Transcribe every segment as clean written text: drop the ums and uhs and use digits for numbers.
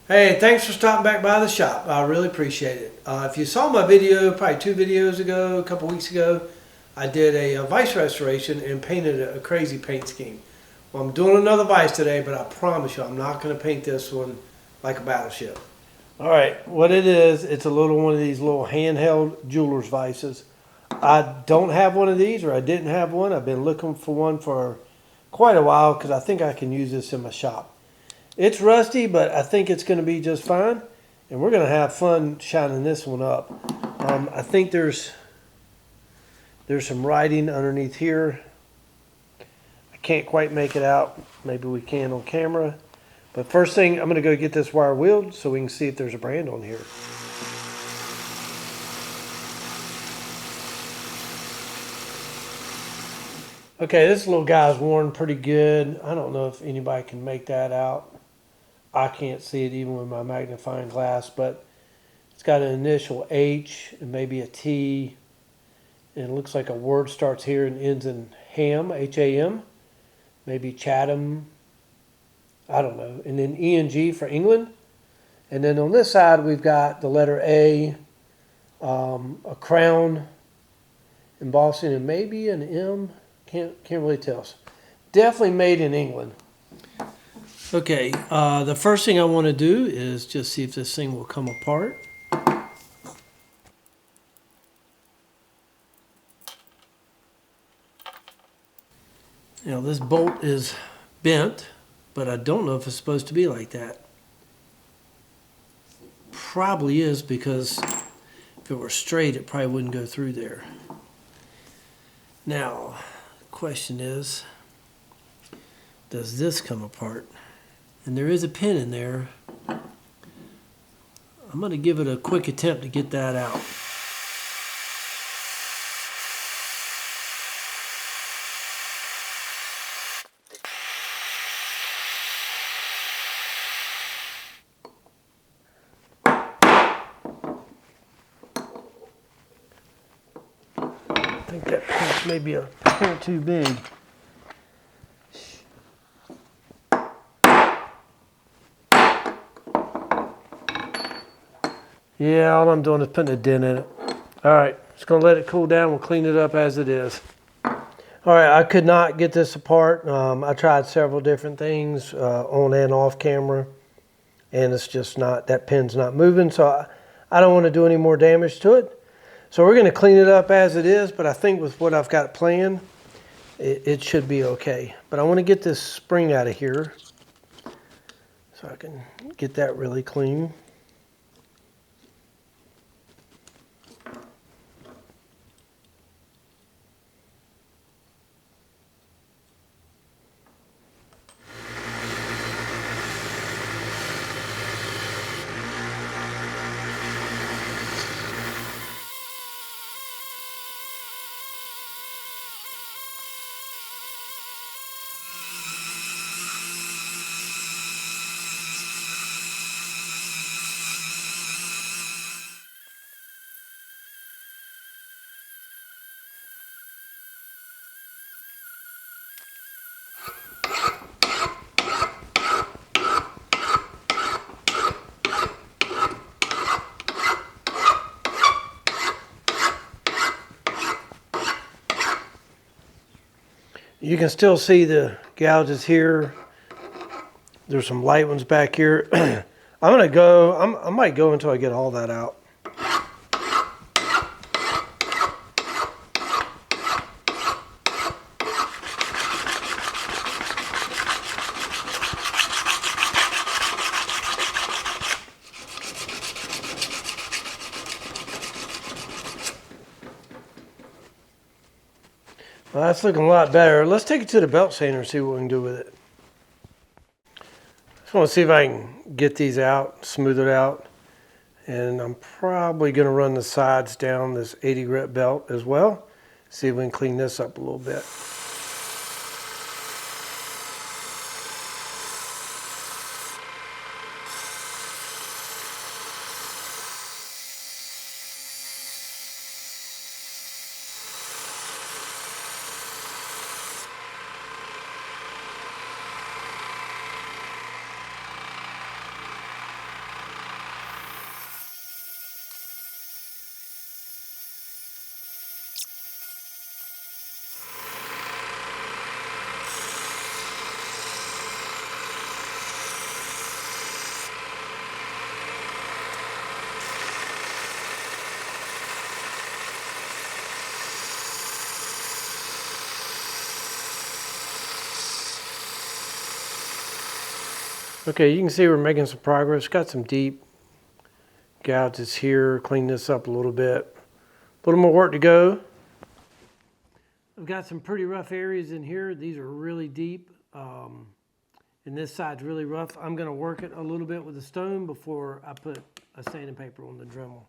Hey, thanks for stopping back by the shop. I really appreciate it. If you saw my video, probably 2 videos ago, a couple weeks ago, I did a Vise restoration and painted a crazy paint scheme. Well, I'm doing another Vise today, but I promise you I'm not going to paint this one like a battleship. All right, what it is, it's a little one of these little handheld jeweler's vices. I don't have one of these, or I didn't have one. I've been looking for one for quite a while because I think I can use this in my shop. It's rusty, but I think it's going to be just fine. And we're going to have fun shining this one up. I think there's some writing underneath here. I can't quite make it out. Maybe we can on camera. But first thing, I'm going to go get this wire wheeled so we can see if there's a brand on here. Okay, this little guy's worn pretty good. I don't know if anybody can make that out. I can't see it even with my magnifying glass, but it's got an initial H and maybe a T, and it looks like a word starts here and ends in ham, H-A-M, maybe Chatham, I don't know, and then E-N-G for England. And then on this side we've got the letter A, a crown embossing, and maybe an M, can't really tell. Definitely made in England. Okay, the first thing I want to do is just see if this thing will come apart. You know, this bolt is bent, but I don't know if it's supposed to be like that. Probably is, because if it were straight, it probably wouldn't go through there. Now, the question is, does this come apart? And there is a pin in there. I'm going to give it a quick attempt to get that out. I think that pin's maybe a hair too big. Yeah, all I'm doing is putting a dent in it. All right, just gonna let it cool down. We'll clean it up as it is. All right, I could not get this apart. I tried several different things on and off camera, and it's just not, that pin's not moving, so I don't want to do any more damage to it. So we're gonna clean it up as it is, but I think with what I've got planned, it should be okay. But I want to get this spring out of here so I can get that really clean. You can still see the gouges here. There's some light ones back here. I might go until I get all that out. Well, that's looking a lot better. Let's take it to the belt sander and see what we can do with it. Just want to see if I can get these out, smooth it out. And I'm probably going to run the sides down this 80 grit belt as well. See if we can clean this up a little bit. Okay, you can see we're making some progress. Got some deep gouges here. Clean this up a little bit. A little more work to go. I've got some pretty rough areas in here. These are really deep. And this side's really rough. I'm going to work it a little bit with a stone before I put a sanding paper on the Dremel.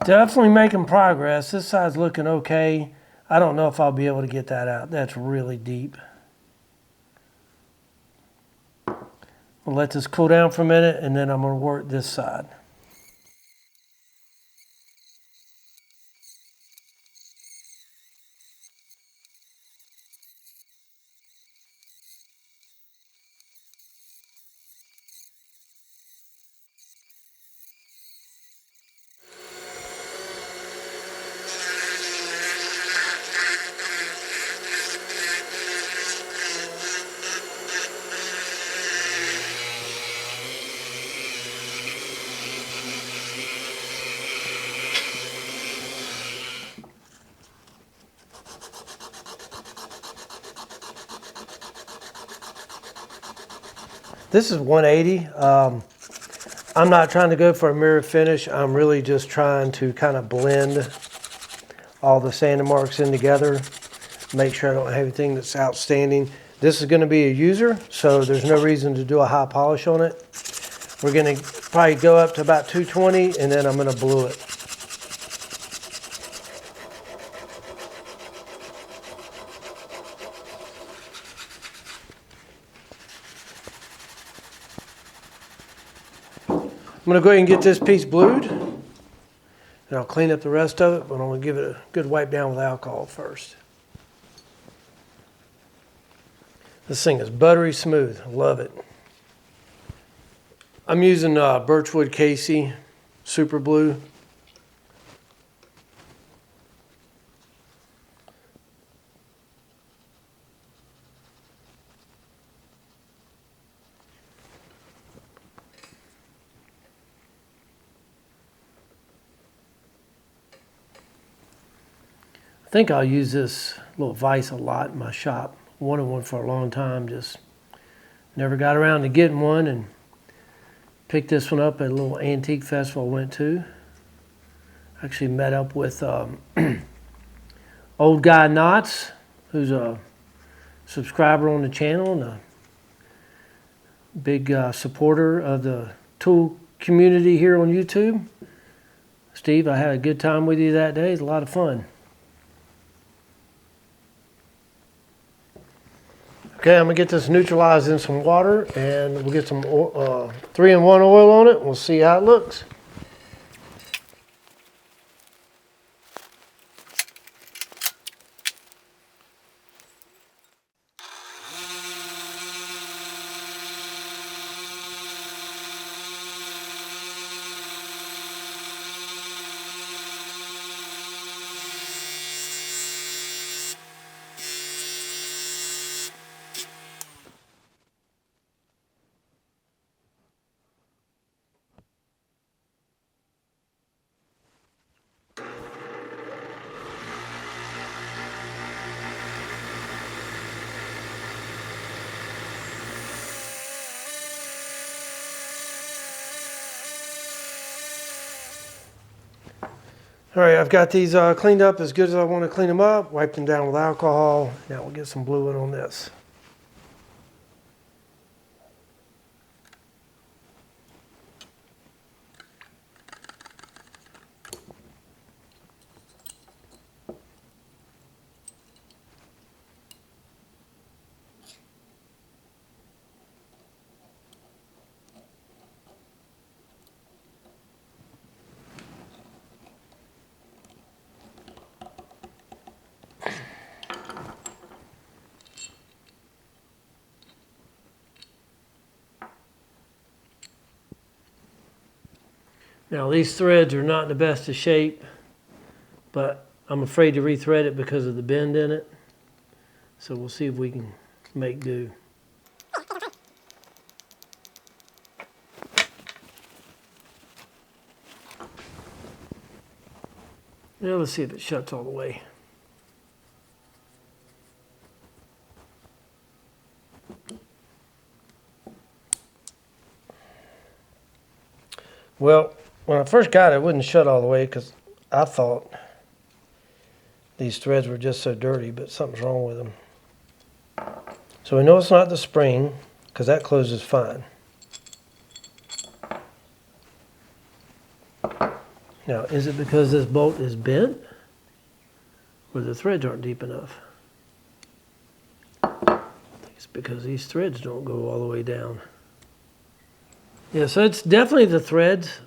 Definitely making progress. This side's looking okay. I don't know if I'll be able to get that out. That's really deep. We'll let this cool down for a minute and then I'm going to work this side. This is 180. I'm not trying to go for a mirror finish. I'm really just trying to kind of blend all the sanding marks in together. Make sure I don't have anything that's outstanding. This is going to be a user, so there's no reason to do a high polish on it. We're going to probably go up to about 220 and then I'm going to blue it. I'm going to go ahead and get this piece blued, and I'll clean up the rest of it, but I'm going to give it a good wipe down with alcohol first. This thing is buttery smooth. I love it. I'm using Birchwood Casey Super Blue. I think I'll use this little vise a lot in my shop. Wanted one for a long time, just never got around to getting one, and picked this one up at a little antique festival I went to. Actually met up with Old Guy Knots, who's a subscriber on the channel and a big supporter of the tool community here on YouTube. Steve, I had a good time with you that day. It's a lot of fun. Okay, I'm gonna get this neutralized in some water and we'll get some 3-in-1 oil on it and we'll see how it looks. All right, I've got these cleaned up as good as I want to clean them up, wiped them down with alcohol. Now we'll get some blue in on this. Now these threads are not in the best of shape, but I'm afraid to rethread it because of the bend in it. So we'll see if we can make do. Yeah, let's see if it shuts all the way. Well, when I first got it, it wouldn't shut all the way because I thought these threads were just so dirty, but something's wrong with them. So we know it's not the spring because that closes fine. Now, is it because this bolt is bent or the threads aren't deep enough? I think it's because these threads don't go all the way down. Yeah, so it's definitely the threads.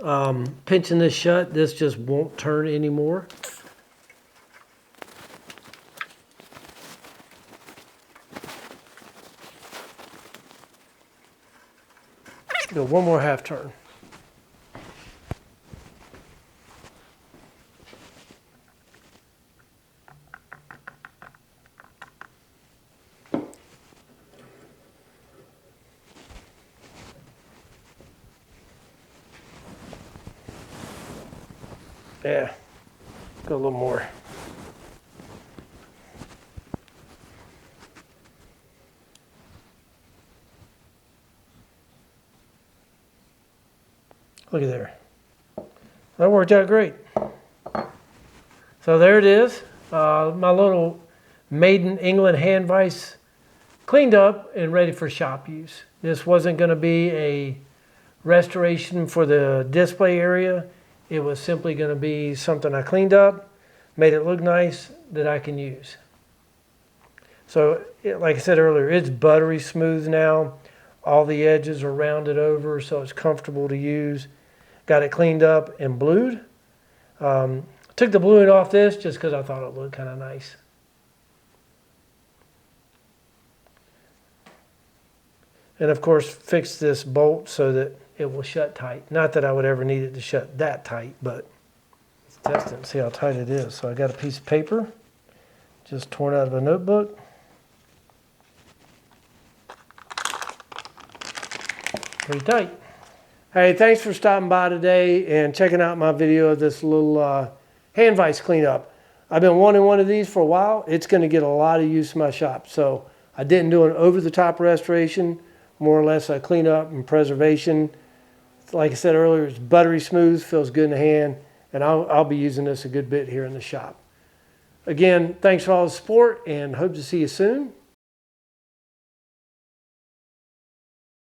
Pinching this shut, this just won't turn anymore. Go one more half turn. Yeah, go a little more. Look at there. That worked out great. So there it is. My little Made in England hand vise cleaned up and ready for shop use. This wasn't going to be a restoration for the display area. It was simply going to be something I cleaned up, made it look nice, that I can use. So, like I said earlier, it's buttery smooth now. All the edges are rounded over, so it's comfortable to use. Got it cleaned up and blued. Took the bluing off this just because I thought it looked kind of nice. And of course, fixed this bolt so that it will shut tight. Not that I would ever need it to shut that tight, but let's test it and see how tight it is. So I got a piece of paper, just torn out of a notebook. Pretty tight. Hey, thanks for stopping by today and checking out my video of this little hand vise cleanup. I've been wanting one of these for a while. It's going to get a lot of use in my shop. So I didn't do an over-the-top restoration, more or less a cleanup and preservation. Like I said earlier, it's buttery smooth, feels good in the hand, and I'll be using this a good bit here in the shop. Again, thanks for all the support and hope to see you soon.